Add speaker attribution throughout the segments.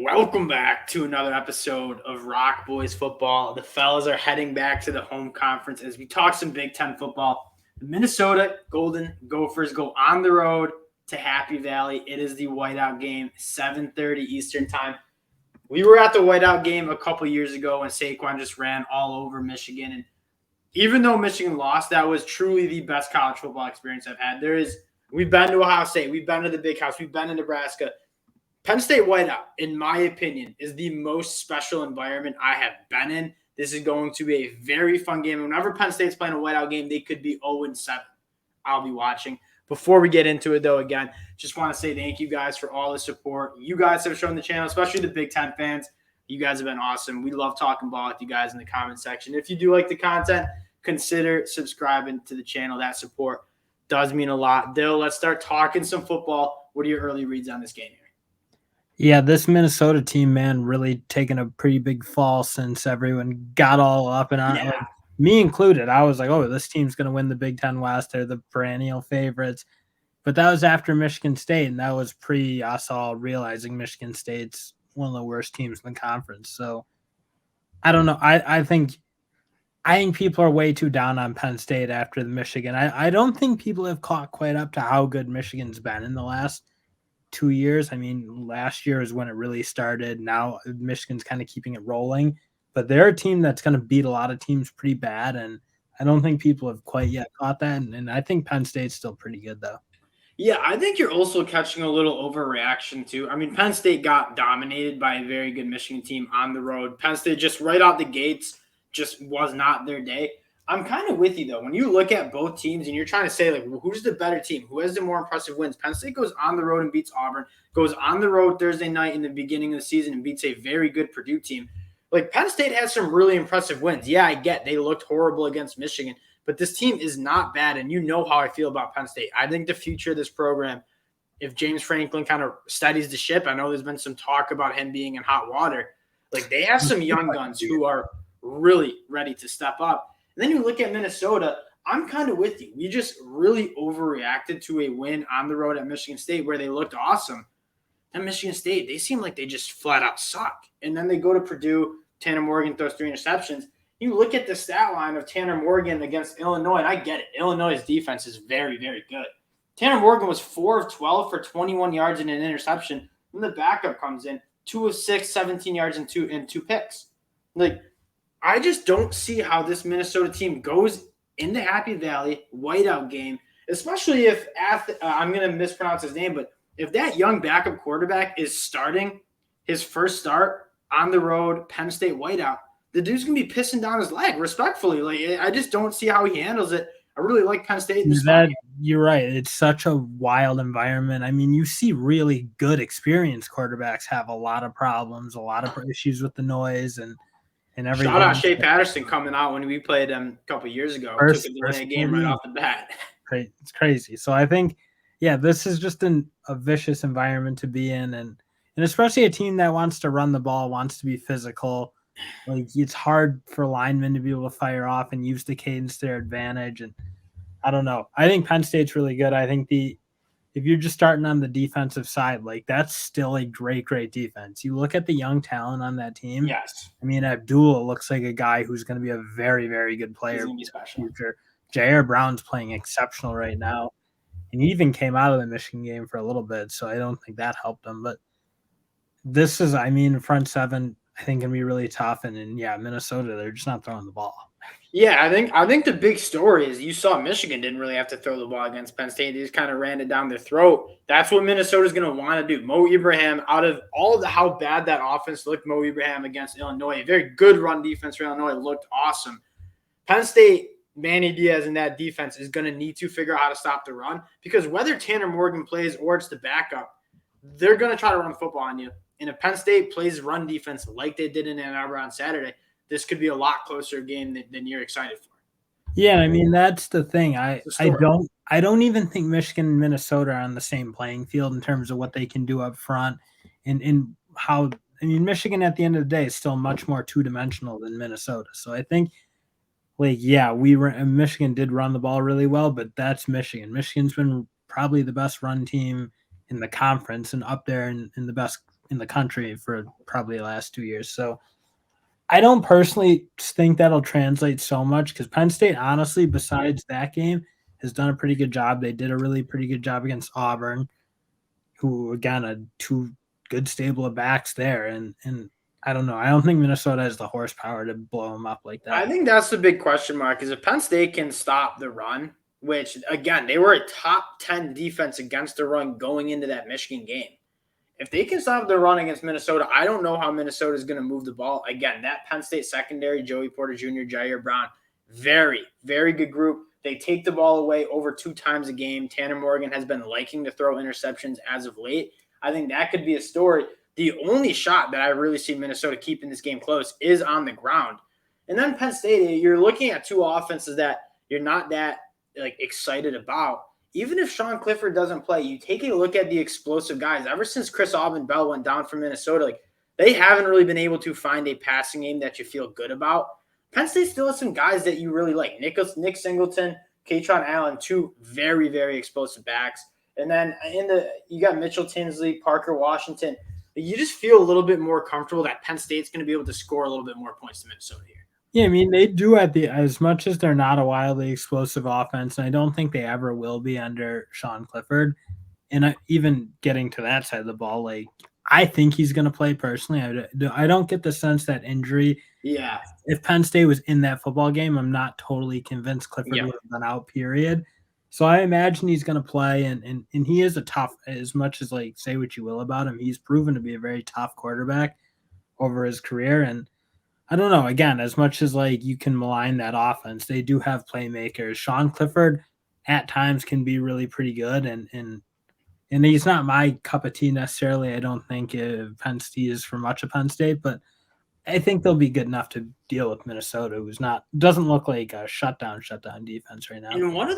Speaker 1: Welcome back to another episode of ROC Boys football. The fellas are heading back to the home conference as we talk some Big Ten football. The Minnesota Golden Gophers go on the road to Happy Valley. It is the whiteout game, 7:30 Eastern time. We were at the whiteout game a couple years ago when Saquon just ran all over Michigan. And even though Michigan lost, that was truly the best college football experience I've had. We've been to Ohio State. We've been to the Big House. We've been to Nebraska. Penn State whiteout, in my opinion, is the most special environment I have been in. This is going to be a very fun game. Whenever Penn State's playing a whiteout game, they could be 0-7. I'll be watching. Before we get into it, though, again, just want to say thank you guys for all the support you guys have shown the channel, especially the Big Ten fans. You guys have been awesome. We love talking ball with you guys in the comment section. If you do like the content, consider subscribing to the channel. That support does mean a lot. Dill, let's start talking some football. What are your early reads on this game here?
Speaker 2: Yeah, this Minnesota team, man, really taken a pretty big fall since everyone got all up and on.
Speaker 1: Yeah.
Speaker 2: Like, me included. I was like, oh, this team's going to win the Big Ten West. They're the perennial favorites. But that was after Michigan State, and that was pre us all realizing Michigan State's one of the worst teams in the conference. So I don't know. I think people are way too down on Penn State after the Michigan. I don't think people have caught quite up to how good Michigan's been in the last 2 years. I mean, last year is when it really started. Now Michigan's kind of keeping it rolling, but they're a team that's going to beat a lot of teams pretty bad. And I don't think people have quite yet caught that. And I think Penn State's still pretty good though.
Speaker 1: Yeah, I think you're also catching a little overreaction too. I mean, Penn State got dominated by a very good Michigan team on the road. Penn State just right out the gates just was not their day. I'm kind of with you, though. When you look at both teams and you're trying to say, like, who's the better team? Who has the more impressive wins? Penn State goes on the road and beats Auburn, goes on the road Thursday night in the beginning of the season and beats a very good Purdue team. Like, Penn State has some really impressive wins. Yeah, I get they looked horrible against Michigan, but this team is not bad, and you know how I feel about Penn State. I think the future of this program, if James Franklin kind of steadies the ship, I know there's been some talk about him being in hot water. Like, they have some young guns who are really ready to step up. And then you look at Minnesota, I'm kind of with you. We just really overreacted to a win on the road at Michigan State where they looked awesome. And Michigan State, they seem like they just flat out suck. And then they go to Purdue, Tanner Morgan throws 3 interceptions. You look at the stat line of Tanner Morgan against Illinois, and I get it. Illinois' defense is very, very good. Tanner Morgan was 4 of 12 for 21 yards and an interception. Then the backup comes in, 2 of 6, 17 yards and two picks. Like, I just don't see how this Minnesota team goes in the Happy Valley whiteout game, especially if I'm going to mispronounce his name, but if that young backup quarterback is starting his first start on the road, Penn State whiteout, the dude's going to be pissing down his leg, respectfully. Like, I just don't see how he handles it. I really like Penn State in this game.
Speaker 2: You're right. It's such a wild environment. I mean, you see really good experienced quarterbacks have a lot of problems, a lot of issues with the noise and everything.
Speaker 1: Shout out Shea Patterson coming out when we played him a couple years ago. Took a game right off the bat.
Speaker 2: It's crazy. So I think, yeah, this is just a vicious environment to be in, and especially a team that wants to run the ball, wants to be physical. Like, it's hard for linemen to be able to fire off and use the cadence to their advantage. And I don't know. I think Penn State's really good. I think if you're just starting on the defensive side, like, that's still a great, great defense. You look at the young talent on that team.
Speaker 1: Yes.
Speaker 2: I mean, Abdullah looks like a guy who's going to be a very, very good player in the future. Jair Brown's playing exceptional right now. And he even came out of the Michigan game for a little bit, so I don't think that helped him. But this is, I mean, front seven, I think, can be really tough. And yeah, Minnesota, they're just not throwing the ball.
Speaker 1: Yeah, I think the big story is you saw Michigan didn't really have to throw the ball against Penn State. They just kind of ran it down their throat. That's what Minnesota's going to want to do. Mo Ibrahim, out of all of how bad that offense looked, Mo Ibrahim against Illinois, a very good run defense for Illinois, looked awesome. Penn State, Manny Diaz and that defense is going to need to figure out how to stop the run, because whether Tanner Morgan plays or it's the backup, they're going to try to run the football on you. And if Penn State plays run defense like they did in Ann Arbor on Saturday, this could be a lot closer game than you're excited for.
Speaker 2: Yeah, I mean, that's the thing. I don't even think Michigan and Minnesota are on the same playing field in terms of what they can do up front and how, I mean, Michigan at the end of the day is still much more two-dimensional than Minnesota. So I think, like, yeah, Michigan did run the ball really well, but that's Michigan. Michigan's been probably the best run team in the conference and up there in the best in the country for probably the last 2 years. So I don't personally think that'll translate so much because Penn State, honestly, besides that game, has done a pretty good job. They did a really pretty good job against Auburn, who again are two good stable of backs there. And I don't know. I don't think Minnesota has the horsepower to blow them up like that.
Speaker 1: I think that's the big question mark is if Penn State can stop the run, which again, they were a top 10 defense against the run going into that Michigan game. If they can stop the run against Minnesota, I don't know how Minnesota is going to move the ball. Again, that Penn State secondary, Joey Porter Jr., Jair Brown, very, very good group. They take the ball away over 2 times a game. Tanner Morgan has been liking to throw interceptions as of late. I think that could be a story. The only shot that I really see Minnesota keeping this game close is on the ground. And then Penn State, you're looking at 2 offenses that you're not that excited about. Even if Sean Clifford doesn't play, you take a look at the explosive guys. Ever since Chris Aubin-Bell went down from Minnesota, they haven't really been able to find a passing game that you feel good about. Penn State still has some guys that you really like. Nick Singleton, Katron Allen, 2 very, very explosive backs. And then you got Mitchell Tinsley, Parker Washington. You just feel a little bit more comfortable that Penn State's going to be able to score a little bit more points to Minnesota here.
Speaker 2: Yeah, I mean, they do as much as they're not a wildly explosive offense, and I don't think they ever will be under Sean Clifford. And even getting to that side of the ball, I think he's going to play personally. I don't get the sense that injury.
Speaker 1: Yeah.
Speaker 2: If Penn State was in that football game, I'm not totally convinced Clifford would have been out, period. So I imagine he's going to play, and he is a tough, as much as say what you will about him, he's proven to be a very tough quarterback over his career. And I don't know, again, as much as you can malign that offense, they do have playmakers. Sean Clifford at times can be really pretty good, and he's not my cup of tea necessarily. I don't think Penn State is for much of Penn State, but I think they'll be good enough to deal with Minnesota, who's doesn't look like a shutdown defense right now.
Speaker 1: And one of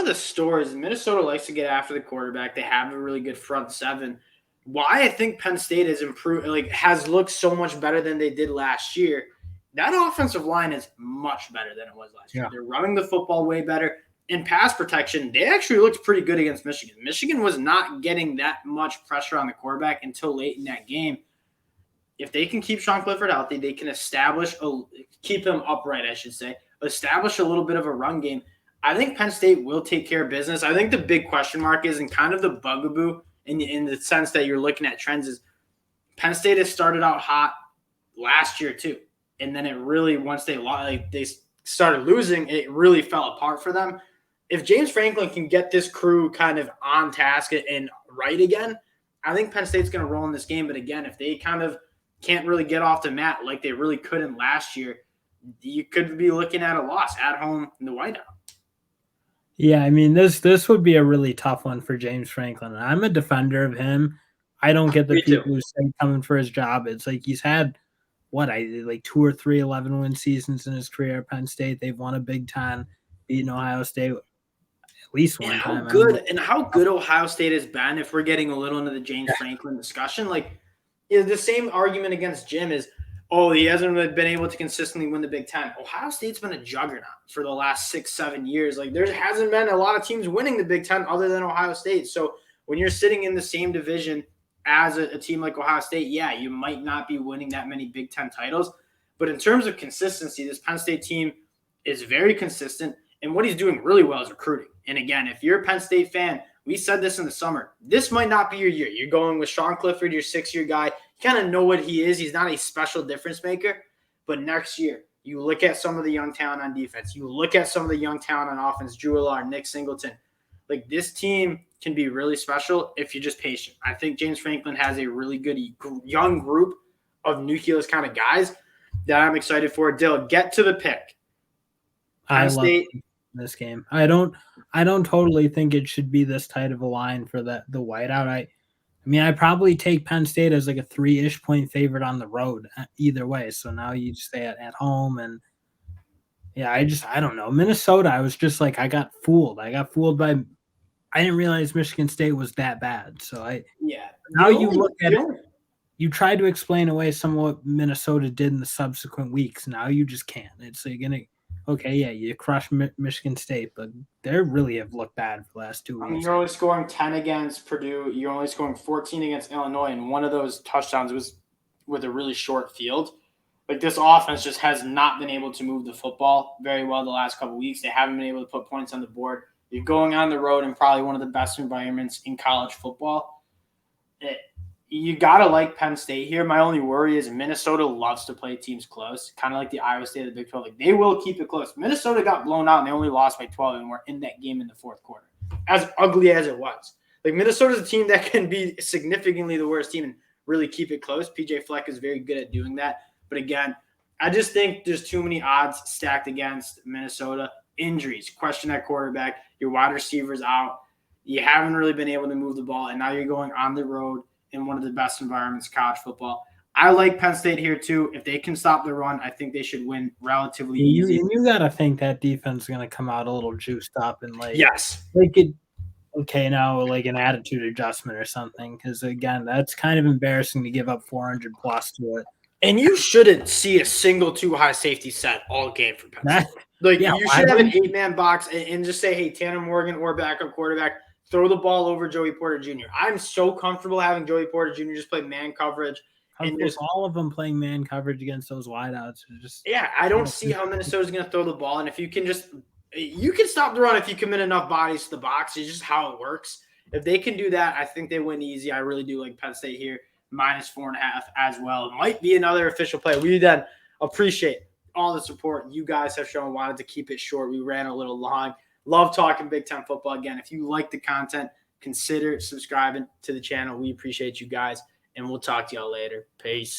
Speaker 1: the stories, Minnesota likes to get after the quarterback. They have a really good front seven. Why I think Penn State has improved, has looked so much better than they did last year. That offensive line is much better than it was last year. They're running the football way better. In pass protection, they actually looked pretty good against Michigan. Michigan was not getting that much pressure on the quarterback until late in that game. If they can keep Sean Clifford healthy, they can keep him upright, I should say, establish a little bit of a run game. I think Penn State will take care of business. I think the big question mark is, and kind of the bugaboo in the sense that you're looking at trends, is Penn State has started out hot last year too. And then it really, once they started losing, it really fell apart for them. If James Franklin can get this crew kind of on task and right again, I think Penn State's going to roll in this game. But again, if they kind of can't really get off the mat like they really couldn't last year, you could be looking at a loss at home in the whiteout.
Speaker 2: Yeah, I mean, this would be a really tough one for James Franklin. I'm a defender of him. I don't get the people who say coming for his job. It's he's had – 2 or 3 11-win seasons in his career at Penn State. They've won a Big Ten, beaten Ohio State at least one time.
Speaker 1: How good Ohio State has been, if we're getting a little into the James Franklin discussion, the same argument against Jim is, he hasn't really been able to consistently win the Big Ten. Ohio State's been a juggernaut for the last 6-7 years. There hasn't been a lot of teams winning the Big Ten other than Ohio State. So when you're sitting in the same division as a team like Ohio State, you might not be winning that many Big Ten titles. But in terms of consistency, this Penn State team is very consistent. And what he's doing really well is recruiting. And again, if you're a Penn State fan, we said this in the summer, this might not be your year. You're going with Sean Clifford, your 6-year guy. You kind of know what he is. He's not a special difference maker. But next year, you look at some of the young talent on defense. You look at some of the young talent on offense, Drew Allar, Nick Singleton. This team can be really special if you're just patient. I think James Franklin has a really good young group of nucleus kind of guys that I'm excited for. Dill, get to the pick.
Speaker 2: I love this game. I don't totally think it should be this tight of a line for the whiteout. I mean, I probably take Penn State as a 3-ish point favorite on the road either way. So now you just stay at home, and I don't know. Minnesota, I was just I got fooled. by. I didn't realize Michigan State was that bad. So now you look at it, you try to explain away some of what Minnesota did in the subsequent weeks. Now you just can't. It's okay, yeah, you crushed Michigan State, but they really have looked bad for the last 2
Speaker 1: I mean,
Speaker 2: weeks.
Speaker 1: you're only scoring 10 against Purdue. You're only scoring 14 against Illinois, and one of those touchdowns was with a really short field. Like, this offense just has not been able to move the football very well the last couple of weeks. They haven't been able to put points on the board. You're going on the road in probably one of the best environments in college football. You got to like Penn State here. My only worry is Minnesota loves to play teams close, kind of like the Iowa State of the Big 12. Like, they will keep it close. Minnesota got blown out, and they only lost by 12, and we're in that game in the fourth quarter, as ugly as it was. Like, Minnesota's a team that can be significantly the worst team and really keep it close. PJ Fleck is very good at doing that. But again, I just think there's too many odds stacked against Minnesota. Injuries, question at quarterback, your wide receivers out. You haven't really been able to move the ball, and now you're going on the road in one of the best environments, college football. I like Penn State here too. If they can stop the run, I think they should win relatively easy.
Speaker 2: You got to think that defense is going to come out a little juiced up and
Speaker 1: Yes.
Speaker 2: Now like an attitude adjustment or something. Because again, that's kind of embarrassing to give up 400 plus to it.
Speaker 1: And you shouldn't see a single too high safety set all game for Penn State. You should have an 8-man box and just say, hey, Tanner Morgan or backup quarterback, throw the ball over Joey Porter Jr. I'm so comfortable having Joey Porter Jr. just play man coverage.
Speaker 2: And just all of them playing man coverage against those wideouts.
Speaker 1: I don't see how Minnesota's going to throw the ball. And if you can you can stop the run if you commit enough bodies to the box. It's just how it works. If they can do that, I think they win easy. I really do like Penn State here, -4.5 as well. It might be another official play. We then appreciate all the support you guys have shown. Wanted to keep it short. We ran a little long. Love talking Big Ten football. Again, if you like the content, consider subscribing to the channel. We appreciate you guys, and we'll talk to y'all later. Peace.